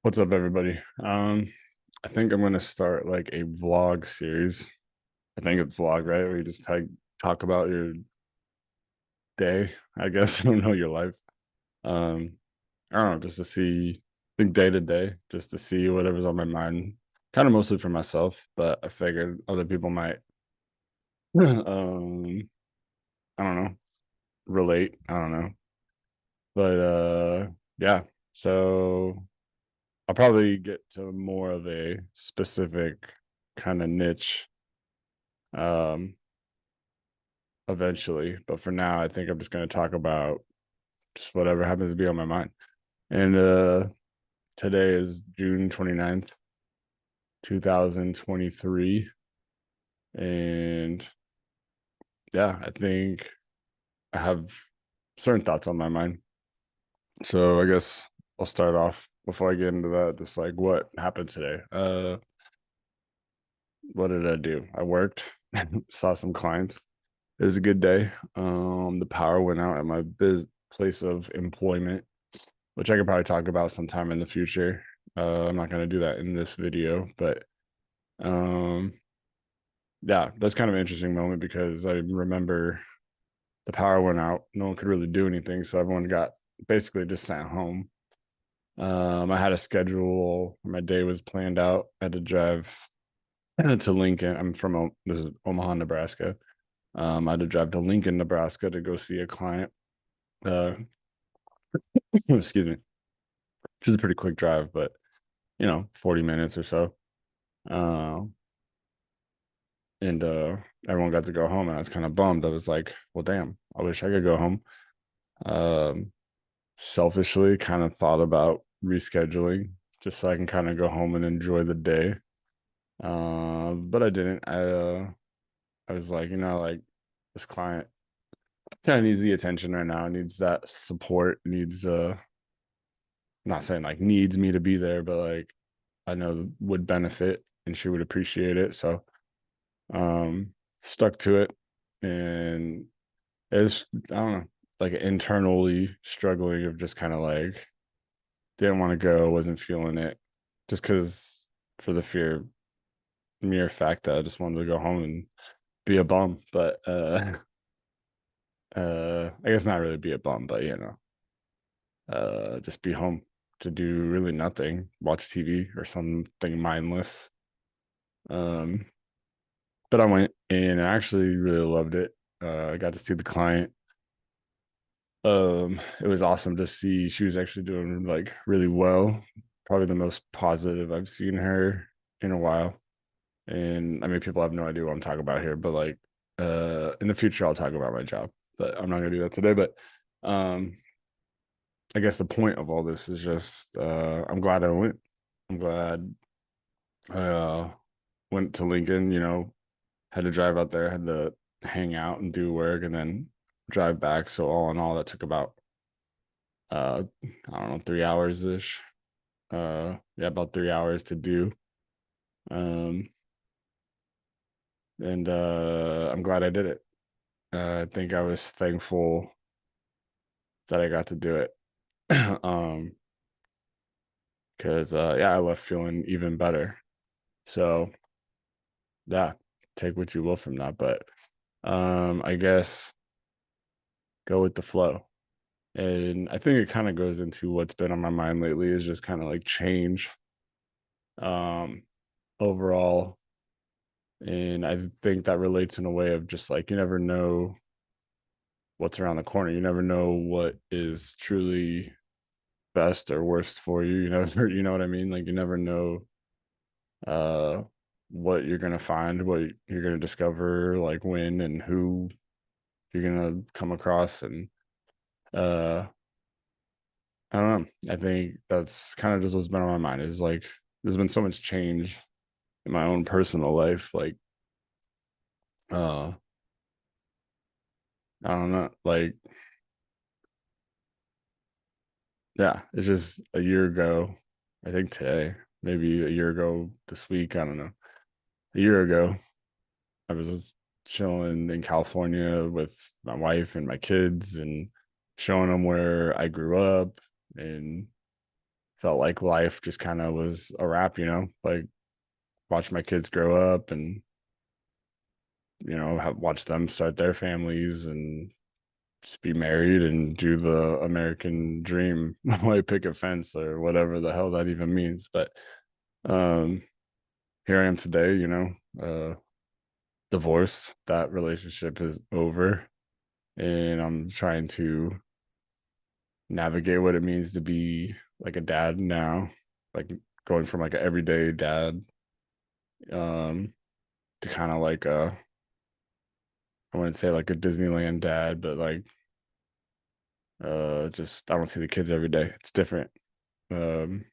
What's up, everybody? I think I'm gonna start like a vlog series. I think it's vlog, right? Where you just talk about your day, I guess. I don't know your life. Um, I don't know, just to see, I think day to day, just to see whatever's on my mind. Kind of mostly for myself, but I figured other people might, I don't know, relate. I don't know, but yeah. So I'll probably get to more of a specific kind of niche um eventually, but for now I think I'm just going to talk about just whatever happens to be on my mind. And today is June 29th, 2023, and yeah, I think I have certain thoughts on my mind. So I guess I'll start off before I get into that, just like what happened today. What did I do? I worked, saw some clients. It was a good day. The power went out at my place of employment, which I could probably talk about sometime in the future. I'm not going to do that in this video, but um, yeah, that's kind of an interesting moment because I remember the power went out. No one could really do anything, so everyone got basically just sat home. I had a schedule. My day was planned out. I had to drive to Lincoln. I'm from this is Omaha, Nebraska. I had to drive to Lincoln, Nebraska to go see a client. Uh, excuse me, which is a pretty quick drive, but 40 minutes or so. Um, and everyone got to go home, and I was kind of bummed. I was like, well, damn, I wish I could go home. Um, Selfishly, kind of thought about rescheduling just so I can kind of go home and enjoy the day. But I didn't. I was like, like this client kind of needs the attention right now, needs that support, needs I'm not saying like needs me to be there, but like I know would benefit and she would appreciate it. So stuck to it, and it's I don't know, like internally struggling of just kind of like didn't want to go, wasn't feeling it, just because for the mere fact that I just wanted to go home and be a bum. But I guess not really be a bum, but just be home to do really nothing, watch TV or something mindless. Um, but I went and I actually really loved it. I got to see the client. It was awesome to see she was actually doing like really well. Probably the most positive I've seen her in a while. And I mean, people have no idea what I'm talking about here, but like, in the future, I'll talk about my job, but I'm not gonna do that today. But, um, I guess the point of all this is just, I'm glad I went. I'm glad I went to Lincoln. Had to drive out there, had to hang out and do work, and then drive back. So all in all, that took about I don't know, 3 hours ish. Yeah, about 3 hours to do. Um, and I'm glad I did it. I think I was thankful that I got to do it. um, because yeah, I left feeling even better. So yeah, take what you will from that. But I guess go with the flow. And I think it kind of goes into what's been on my mind lately is just kind of like change um overall. And I think that relates in a way of just like you never know what's around the corner. You never know what is truly best or worst for you. You never, you know what I mean? Like you never know uh what you're gonna find, what you're gonna discover, like when and who you're gonna come across. And uh I don't know. I think that's kind of just what's been on my mind is like there's been so much change in my own personal life. Like uh I don't know, like yeah, it's just a year ago, I think today, maybe a year ago this week, I don't know. A year ago, I was just chilling in California with my wife and my kids and showing them where I grew up and felt like life just kind of was a wrap, like watch my kids grow up and watch them start their families and just be married and do the American dream, like pick a fence or whatever the hell that even means. But um here I am today, divorced. That relationship is over, and I'm trying to navigate what it means to be like a dad now, like going from like an everyday dad to kind of like I wouldn't say like a Disneyland dad, but like just I don't see the kids every day. It's different. Um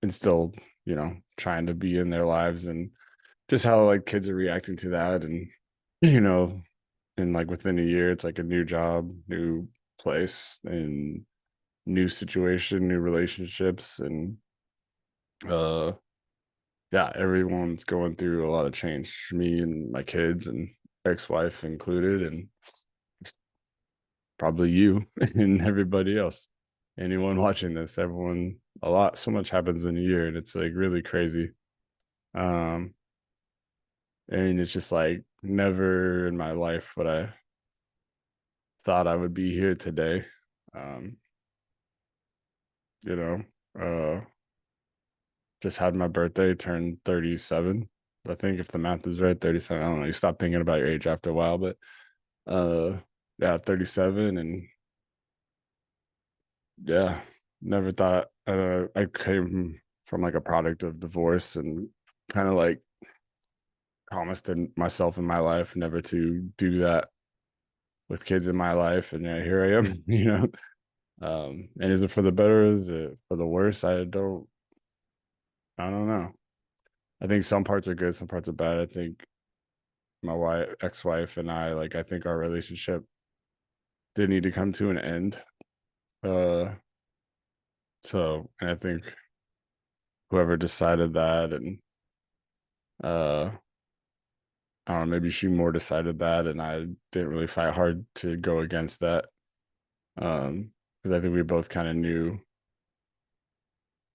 and still, trying to be in their lives, and just how like kids are reacting to that, and you know, and like within a year it's like a new job, new place, and new situation, new relationships, and uh yeah, everyone's going through a lot of change, me and my kids and ex-wife included, and probably you and everybody else, anyone watching this, everyone, so much happens in a year, and it's like really crazy. um and it's just like never in my life would I thought I would be here today. um you know uh just had my birthday, turned 37, I think, if the math is right. 37, I don't know, you stop thinking about your age after a while, but uh yeah, 37. And yeah, never thought I came from like a product of divorce, and kind of like promised in myself in my life never to do that with kids in my life, and yeah, here I am. And is it for the better, is it for the worse? I don't know. I think some parts are good, some parts are bad. I think my ex-wife and I, like, I think our relationship did need to come to an end. uh and I think whoever decided that, and uh I don't know, maybe she more decided that, and I didn't really fight hard to go against that. Because I think we both kind of knew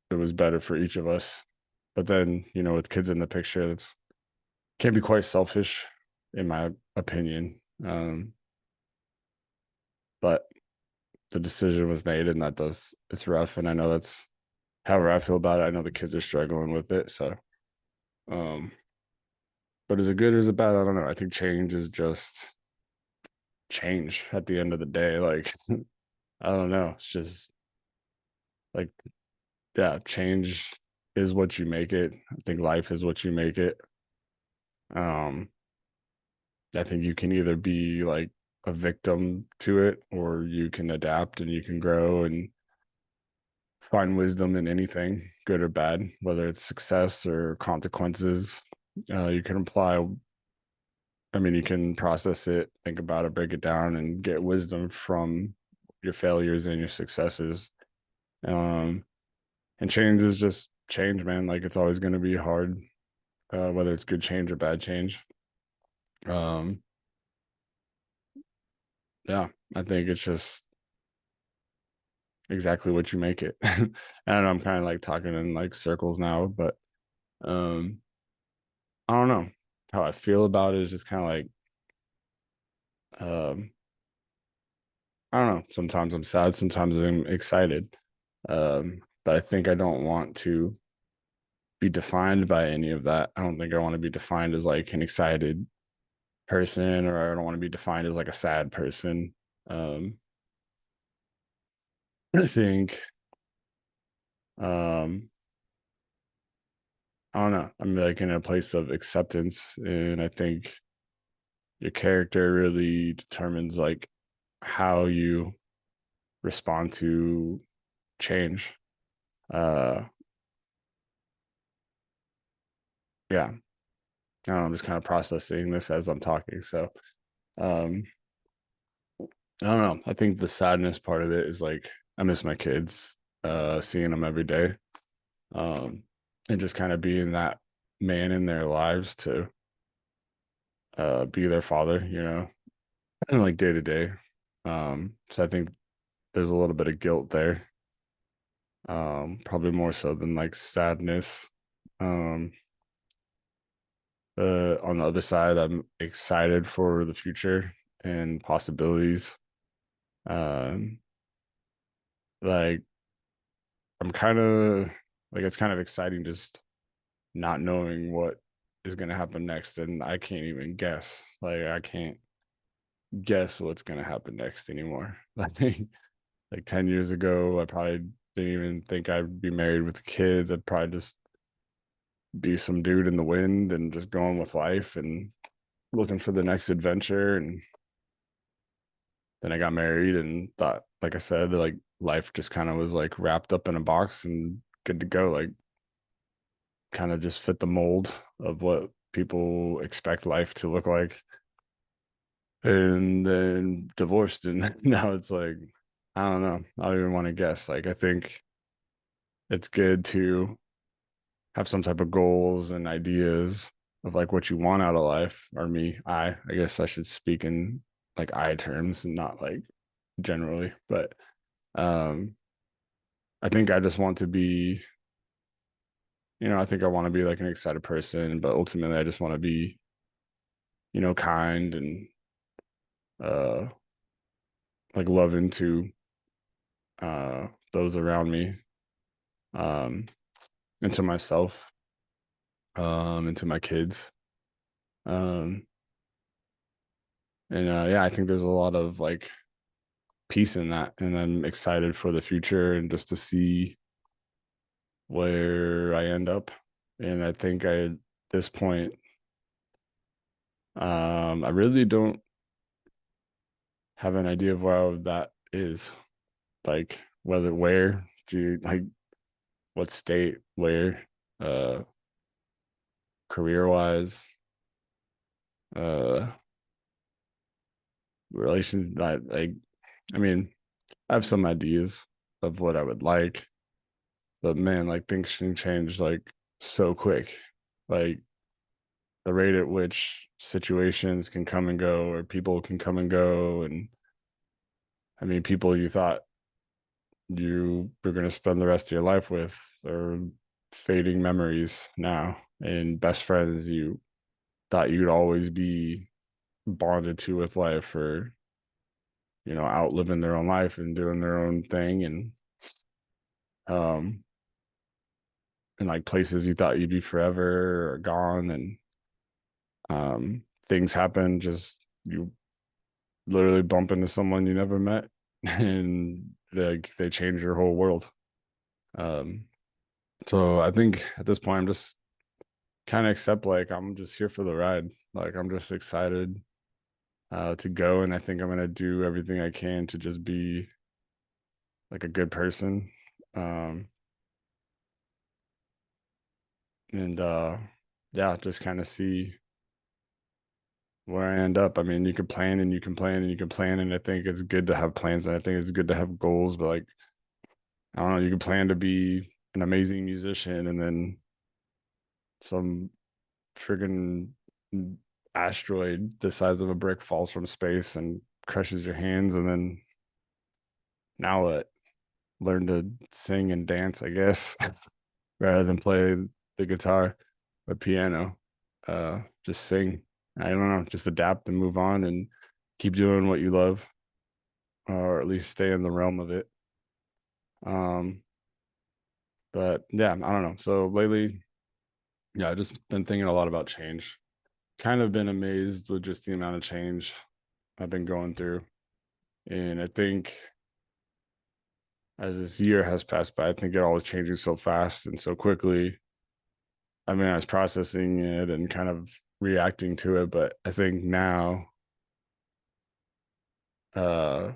it was better for each of us. But then, with kids in the picture, it's can be quite selfish, in my opinion. But the decision was made, and it's rough, and I know that's however I feel about it. I know the kids are struggling with it. So, um, but is it good or is it bad? I don't know. I think change is just change at the end of the day. Like, I don't know. It's just like, yeah, change is what you make it. I think life is what you make it. Um, I think you can either be like a victim to it, or you can adapt and you can grow and find wisdom in anything, good or bad, whether it's success or consequences. You can apply, I mean, you can process it, think about it, break it down, and get wisdom from your failures and your successes. Um, and change is just change, man. Like, it's always going to be hard, whether it's good change or bad change. Um, yeah, I think it's just exactly what you make it. And I'm kind of like talking in like circles now, but um, I don't know how I feel about it. Is just kind of like, um, I don't know. Sometimes I'm sad, sometimes I'm excited. But I think I don't want to be defined by any of that. I don't think I want to be defined as like an excited person, or I don't want to be defined as like a sad person. Um, I think, um, I don't know. I'm like in a place of acceptance, and I think your character really determines like how you respond to change. Uh, yeah, I don't know, I'm just kind of processing this as I'm talking. So, um, I don't know. I think the sadness part of it is like I miss my kids, seeing them every day, um, and just kind of being that man in their lives to be their father, like day to day. So I think there's a little bit of guilt there. Probably more so than like sadness. Um, on the other side, I'm excited for the future and possibilities. Um, like I'm kind of like it's kind of exciting just not knowing what is gonna happen next, and I can't even guess. Like I can't guess what's gonna happen next anymore. I think like 10 years ago, I probably didn't even think I'd be married with kids. I'd probably just be some dude in the wind and just going with life and looking for the next adventure. And then I got married and thought, like I said, like life just kind of was like wrapped up in a box and good to go. Like kind of just fit the mold of what people expect life to look like. And then divorced, and now it's like, I don't know. I don't even want to guess. Like, I think it's good to have some type of goals and ideas of like what you want out of life. Or me, I guess I should speak in like I terms and not like generally. But um, I think I just want to be, I think I want to be like an excited person, but ultimately I just want to be, kind and uh like loving to those around me, um, and to myself, and to my kids. Um, and yeah, I think there's a lot of like peace in that, and I'm excited for the future and just to see where I end up. And I think at this point, I really don't have an idea of where that is. Like where do you like what state, where, uh, career wise, uh, relation. I mean, I have some ideas of what I would like, but man, like things can change like so quick. Like the rate at which situations can come and go, or people can come and go. And I mean, people you thought you were going to spend the rest of your life with are fading memories now, and best friends you thought you'd always be bonded to with life, or, out living their own life and doing their own thing. Um, and like places you thought you'd be forever or gone. And things happen, just you literally bump into someone you never met and they change your whole world. um so I think at this point I'm just kind of accept like I'm just here for the ride. Like I'm just excited to go, and I think I'm gonna do everything I can to just be like a good person. um and yeah, just kind of see where I end up. I mean, you can plan and you can plan and you can plan, and I think it's good to have plans, and I think it's good to have goals. But like, I don't know, you can plan to be an amazing musician, and then some friggin' asteroid the size of a brick falls from space and crushes your hands, and then now what? Learn to sing and dance, I guess, rather than play the guitar or piano. Just sing. I don't know, just adapt and move on and keep doing what you love, or at least stay in the realm of it. Um, but yeah, I don't know. So lately, yeah, I've just been thinking a lot about change. Kind of been amazed with just the amount of change I've been going through. And I think as this year has passed by, I think it all is changing so fast and so quickly. I mean, I was processing it and kind of reacting to it, but I think now, uh,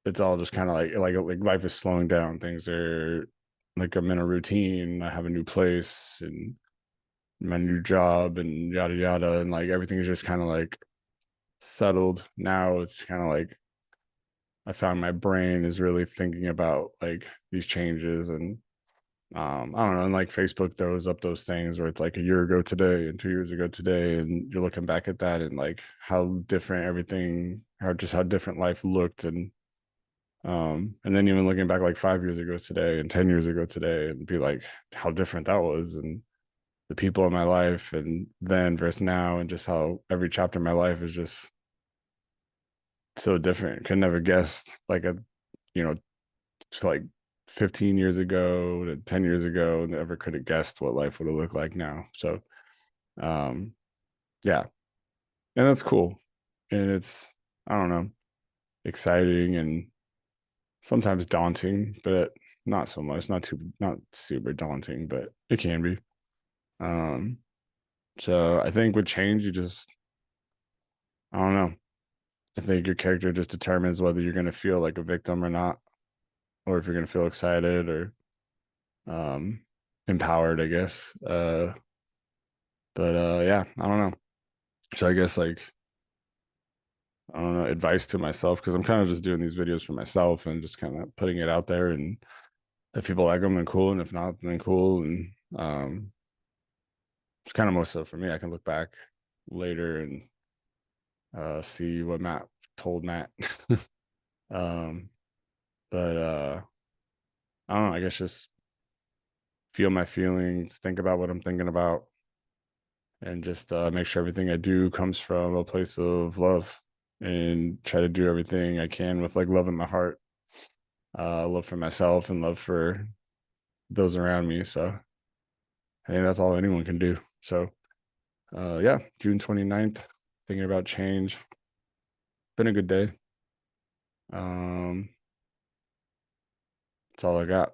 it's all just kind of like life is slowing down. Things are like I'm in a routine. I have a new place and my new job and yada yada, and like everything is just kind of like settled. Now it's kind of like I found my brain is really thinking about like these changes. And I don't know, and like Facebook throws up those things where it's like a year ago today and 2 years ago today, and you're looking back at that and like how different everything, how different life looked. And And then even looking back like 5 years ago today and 10 years ago today and be like how different that was, and the people in my life and then versus now, and just how every chapter of my life is just so different. Could never guessed like a, you know, like 15 years ago to 10 years ago, never could have guessed what life would have looked like now. So um yeah, and that's cool. And it's, I don't know, exciting and sometimes daunting, but not so much, not super daunting, but it can be. Um so I think with change you just, I don't know. I think your character just determines whether you're gonna feel like a victim or not, or if you're gonna feel excited or um empowered, I guess. But yeah, I don't know. So I guess like, I don't know, advice to myself, because I'm kind of just doing these videos for myself and just kind of putting it out there, and if people like them then cool, and if not then cool. And it's kind of more so for me, I can look back later and see what Matt told Matt. um but I don't know, I guess just feel my feelings, think about what I'm thinking about, and just make sure everything I do comes from a place of love, and try to do everything I can with like love in my heart, love for myself and love for those around me. So I think that's all anyone can do. So yeah, June 29th, thinking about change. Been a good day. Um, that's all I got.